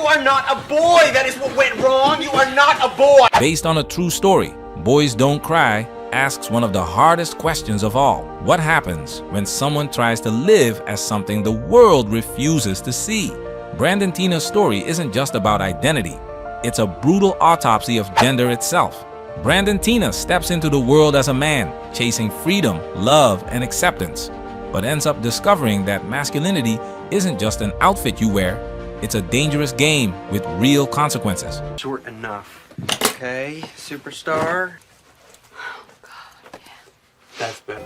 You are not a boy! That is what went wrong! You are not a boy! Based on a true story, Boys Don't Cry asks one of the hardest questions of all. What happens when someone tries to live as something the world refuses to see? Brandon Teena's story isn't just about identity. It's a brutal autopsy of gender itself. Brandon Teena steps into the world as a man, chasing freedom, love, and acceptance, but ends up discovering that masculinity isn't just an outfit you wear. It's a dangerous game with real consequences. Short enough. Okay, superstar. Oh, God, yeah. That's better.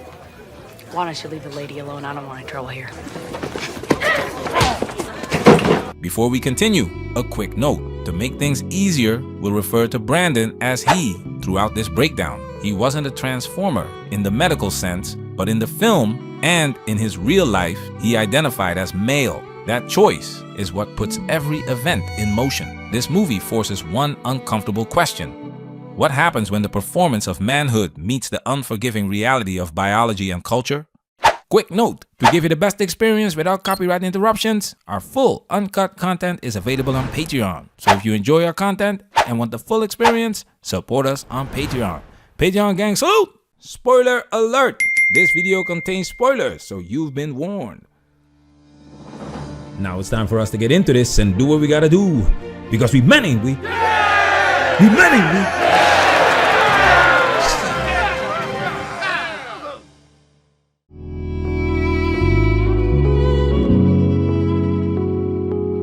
Why don't you leave the lady alone? I don't want any trouble here. Before we continue, a quick note. To make things easier, we'll refer to Brandon as he throughout this breakdown. He wasn't a transformer in the medical sense, but in the film and in his real life, he identified as male. That choice is what puts every event in motion. This movie forces one uncomfortable question. What happens when the performance of manhood meets the unforgiving reality of biology and culture? Quick note, to give you the best experience without copyright interruptions, our full uncut content is available on Patreon. So if you enjoy our content and want the full experience, support us on Patreon. Patreon gang salute! Spoiler alert! This video contains spoilers, so you've been warned. Now it's time for us to get into this and do what we gotta do. Because we many.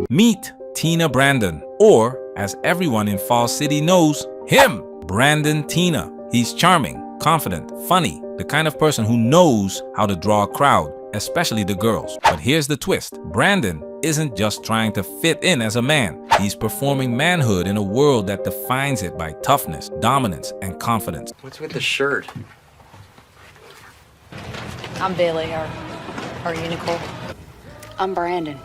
Meet Teena Brandon, or as everyone in Falls City knows, him, Brandon Teena. He's charming, confident, funny, the kind of person who knows how to draw a crowd, especially the girls. But here's the twist. Brandon isn't just trying to fit in as a man. He's performing manhood in a world that defines it by toughness, dominance, and confidence. What's with the shirt? I'm Bailey. Are you Nicole? I'm Brandon.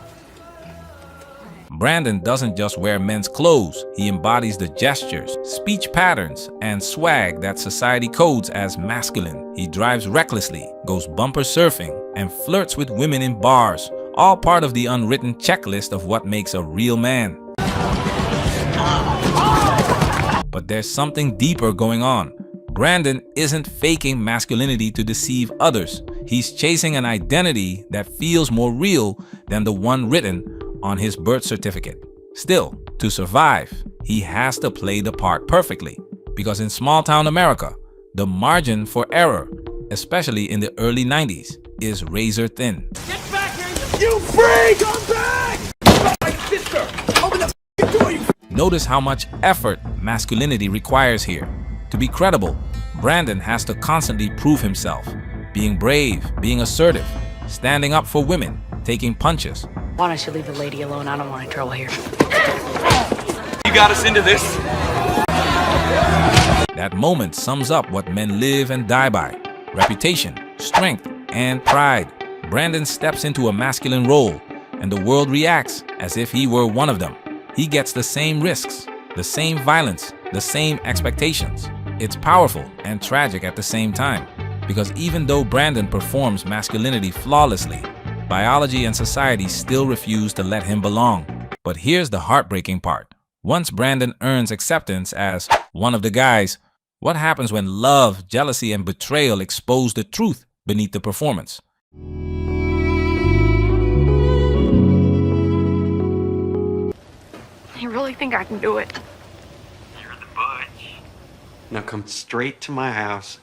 Brandon doesn't just wear men's clothes. He embodies the gestures, speech patterns, and swag that society codes as masculine. He drives recklessly, goes bumper surfing, and flirts with women in bars, all part of the unwritten checklist of what makes a real man. But there's something deeper going on. Brandon isn't faking masculinity to deceive others. He's chasing an identity that feels more real than the one written on his birth certificate. Still, to survive, he has to play the part perfectly, because in small-town America, the margin for error, especially in the early 90s, is razor thin. Get back here, you freak! Come back! My sister! Open the door, you... Notice how much effort masculinity requires here. To be credible, Brandon has to constantly prove himself, being brave, being assertive, standing up for women, taking punches. Why don't you leave the lady alone? I don't want any trouble here. You got us into this. That moment sums up what men live and die by: reputation, strength, and pride. Brandon steps into a masculine role, and the world reacts as if he were one of them. He gets the same risks, the same violence, the same expectations. It's powerful and tragic at the same time, because even though Brandon performs masculinity flawlessly, biology and society still refuse to let him belong. But here's the heartbreaking part. Once Brandon earns acceptance as one of the guys, what happens when love, jealousy, and betrayal expose the truth beneath the performance? You really think I can do it? You're the butch. Now come straight to my house.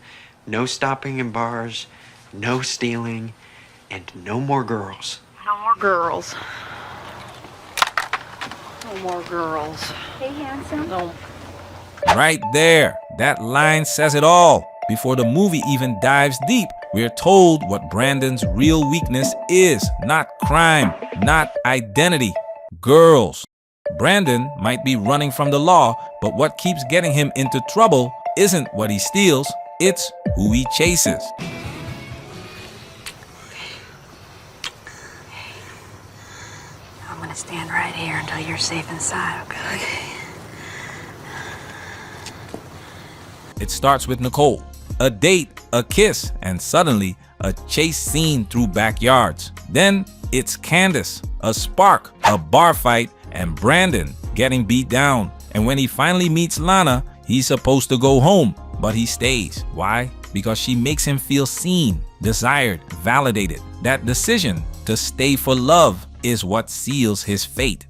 No stopping in bars, no stealing, and no more girls. No more girls. No more girls. Hey, handsome. No. Right there, that line says it all. Before the movie even dives deep, we're told what Brandon's real weakness is. Not crime, not identity, girls. Brandon might be running from the law, but what keeps getting him into trouble isn't what he steals, it's who he chases. I'm gonna stand right here until you're safe inside, okay? It starts with Nicole. A date, a kiss, and suddenly a chase scene through backyards. Then it's Candace, a spark, a bar fight, and Brandon getting beat down. And when he finally meets Lana, he's supposed to go home, but he stays. Why? Because she makes him feel seen, desired, validated. That decision to stay for love is what seals his fate.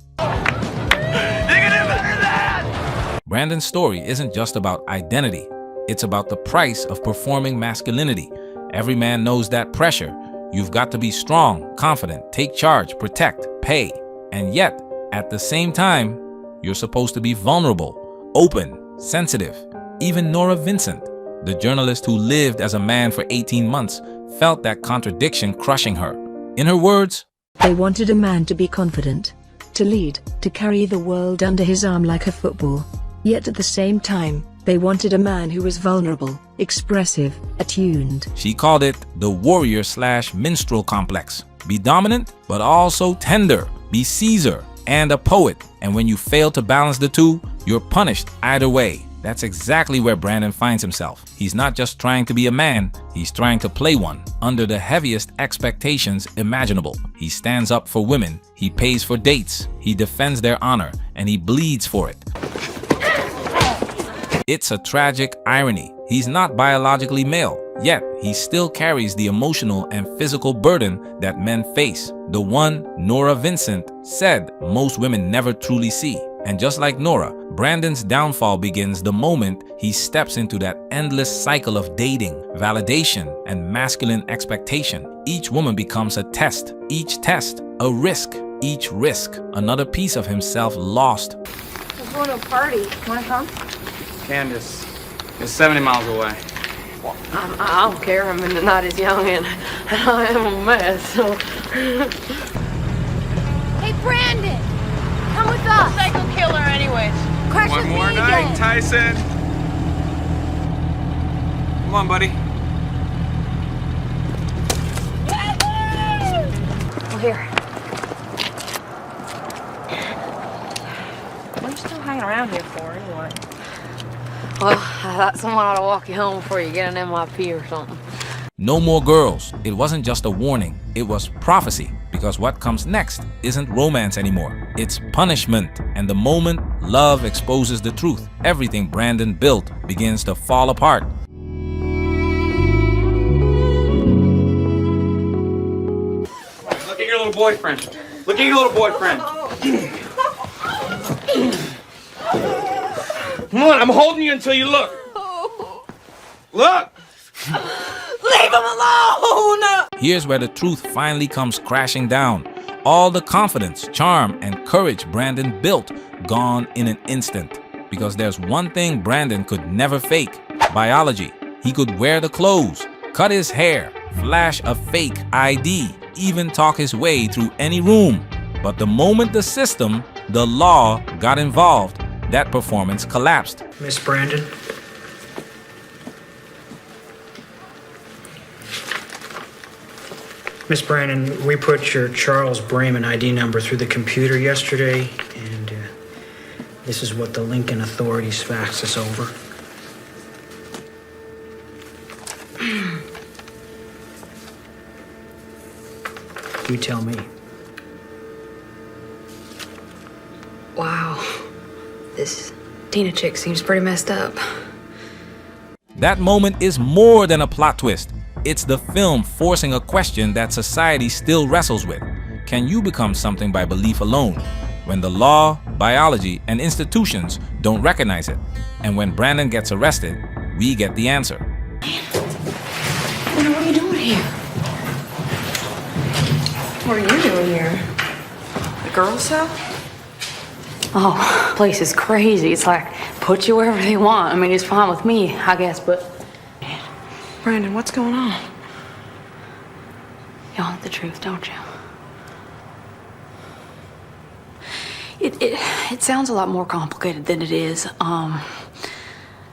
Brandon's story isn't just about identity. It's about the price of performing masculinity. Every man knows that pressure. You've got to be strong, confident, take charge, protect, pay. And yet, at the same time, you're supposed to be vulnerable, open, sensitive. Even Nora Vincent, the journalist who lived as a man for 18 months, felt that contradiction crushing her. In her words, "They wanted a man to be confident, to lead, to carry the world under his arm like a football. Yet at the same time, they wanted a man who was vulnerable, expressive, attuned." She called it the warrior/minstrel complex. Be dominant, but also tender. Be Caesar and a poet. And when you fail to balance the two, you're punished either way. That's exactly where Brandon finds himself. He's not just trying to be a man, he's trying to play one, under the heaviest expectations imaginable. He stands up for women, he pays for dates, he defends their honor, and he bleeds for it. It's a tragic irony. He's not biologically male, yet he still carries the emotional and physical burden that men face. The one Nora Vincent said most women never truly see. And just like Nora, Brandon's downfall begins the moment he steps into that endless cycle of dating, validation, and masculine expectation. Each woman becomes a test, each test a risk, each risk another piece of himself lost. We're going to a party. Wanna come? Candace, it's 70 miles away. Well, I don't care. I mean, not as young and I am a mess, so. Hey, Brandon! Come with us! Psycho killer anyways. Crash One with more me night, again. Tyson. Come on, buddy. Well, here. What are you still hanging around here for, anyway? Well, I thought someone ought to walk you home before you get an MIP or something. No more girls. It wasn't just a warning, it was prophecy. Because what comes next isn't romance anymore. It's punishment. And the moment love exposes the truth, everything Brandon built begins to fall apart. Look at your little boyfriend. Look at your little boyfriend. Come on, I'm holding you until you look. Look! Leave him alone! Here's where the truth finally comes crashing down. All the confidence, charm, and courage Brandon built gone in an instant. Because there's one thing Brandon could never fake: biology. He could wear the clothes, cut his hair, flash a fake ID, even talk his way through any room. But the moment the system, the law, got involved, that performance collapsed. Miss Brandon? Miss Brandon, we put your Charles Brayman ID number through the computer yesterday, and this is what the Lincoln authorities faxed us over. You tell me. Wow. This Teena chick seems pretty messed up. That moment is more than a plot twist. It's the film forcing a question that society still wrestles with. Can you become something by belief alone, when the law, biology, and institutions don't recognize it? And when Brandon gets arrested, we get the answer. What are you doing here? What are you doing here? The girls' cell? Oh, place is crazy. It's like, put you wherever they want. I mean, it's fine with me, I guess, but... Brandon, what's going on? You want the truth, don't you? It sounds a lot more complicated than it is.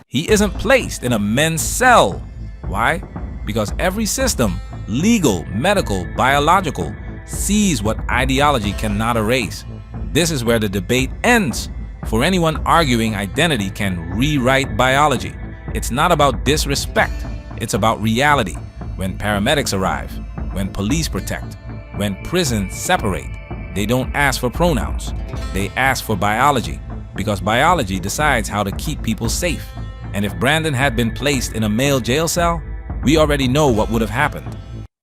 He isn't placed in a men's cell. Why? Because every system, legal, medical, biological, sees what ideology cannot erase. This is where the debate ends. For anyone arguing identity can rewrite biology. It's not about disrespect. It's about reality. When paramedics arrive, when police protect, when prisons separate, They don't ask for pronouns. They ask for biology, because biology decides how to keep people safe. And if Brandon had been placed in a male jail cell, we already know what would have happened.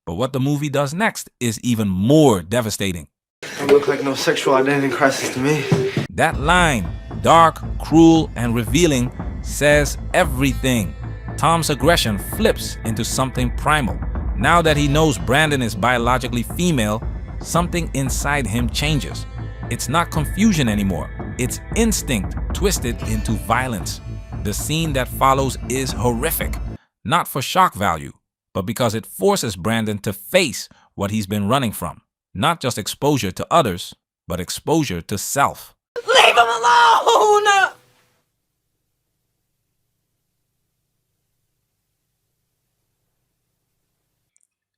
But what the movie does next is even more devastating. Don't look like no sexual identity crisis to me. That line, dark, cruel, and revealing, says everything. Tom's aggression flips into something primal. Now that he knows Brandon is biologically female, something inside him changes. It's not confusion anymore. It's instinct twisted into violence. The scene that follows is horrific, not for shock value, but because it forces Brandon to face what he's been running from. Not just exposure to others, but exposure to self. Leave him alone!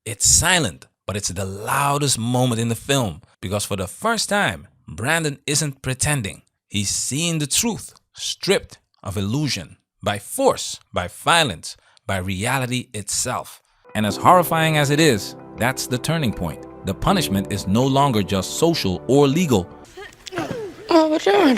It's silent, but it's the loudest moment in the film, because for the first time, Brandon isn't pretending. He's seeing the truth, stripped of illusion, by force, by violence, by reality itself. And as horrifying as it is, that's the turning point. The punishment is no longer just social or legal. Oh, what's wrong?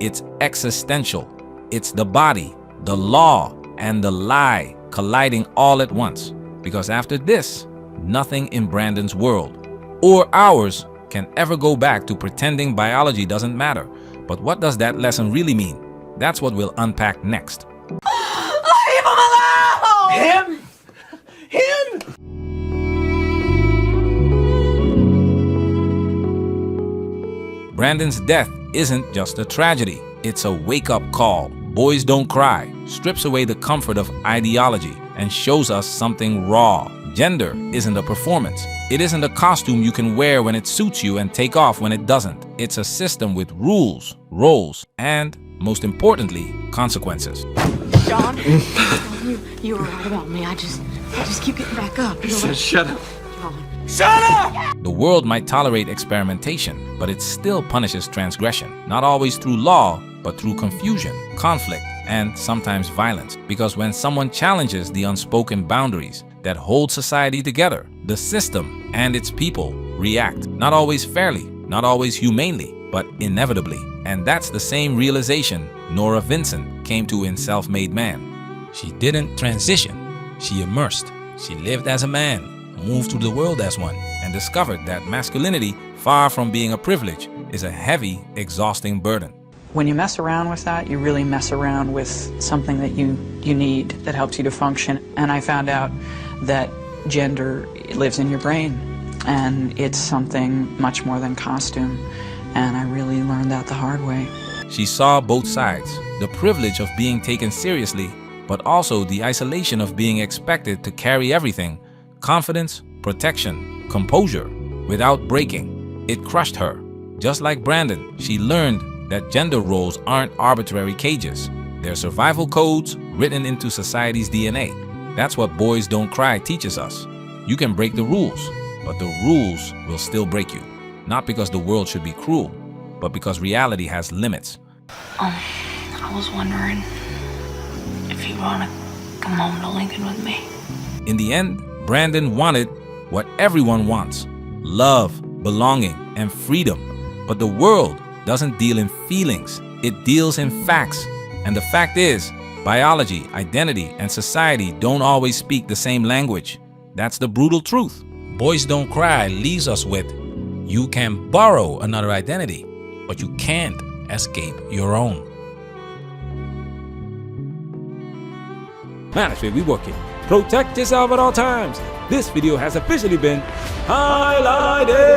It's existential. It's the body, the law, and the lie colliding all at once. Because after this, nothing in Brandon's world, or ours, can ever go back to pretending biology doesn't matter. But what does that lesson really mean? That's what we'll unpack next. Leave him alone! Him? Brandon's death isn't just a tragedy. It's a wake-up call. Boys Don't Cry strips away the comfort of ideology and shows us something raw. Gender isn't a performance. It isn't a costume you can wear when it suits you and take off when it doesn't. It's a system with rules, roles, and, most importantly, consequences. John, you were right about me. I just keep getting back up. Shut up. John. Shut up! The world might tolerate experimentation, but it still punishes transgression. Not always through law, but through confusion, conflict, and sometimes violence. Because when someone challenges the unspoken boundaries that hold society together, the system and its people react. Not always fairly, not always humanely, but inevitably. And that's the same realization Nora Vincent came to in Self-Made Man. She didn't transition, she immersed. She lived as a man, moved through the world as one, and discovered that masculinity, far from being a privilege, is a heavy, exhausting burden. When you mess around with that, you really mess around with something that you need that helps you to function. And I found out that gender lives in your brain, and it's something much more than costume. And I really learned that the hard way. She saw both sides, the privilege of being taken seriously, but also the isolation of being expected to carry everything: confidence, protection, composure, without breaking. It crushed her. Just like Brandon, she learned that gender roles aren't arbitrary cages. They're survival codes written into society's DNA. That's what Boys Don't Cry teaches us. You can break the rules, but the rules will still break you. Not because the world should be cruel, but because reality has limits. I was wondering if you want to come home to Lincoln with me. In the end, Brandon wanted what everyone wants: love, belonging, and freedom. But the world doesn't deal in feelings, it deals in facts. And the fact is, biology, identity, and society don't always speak the same language. That's the brutal truth. Boys Don't Cry leaves us with: you can borrow another identity, but you can't escape your own. Management, we working. Protect yourself at all times. This video has officially been highlighted.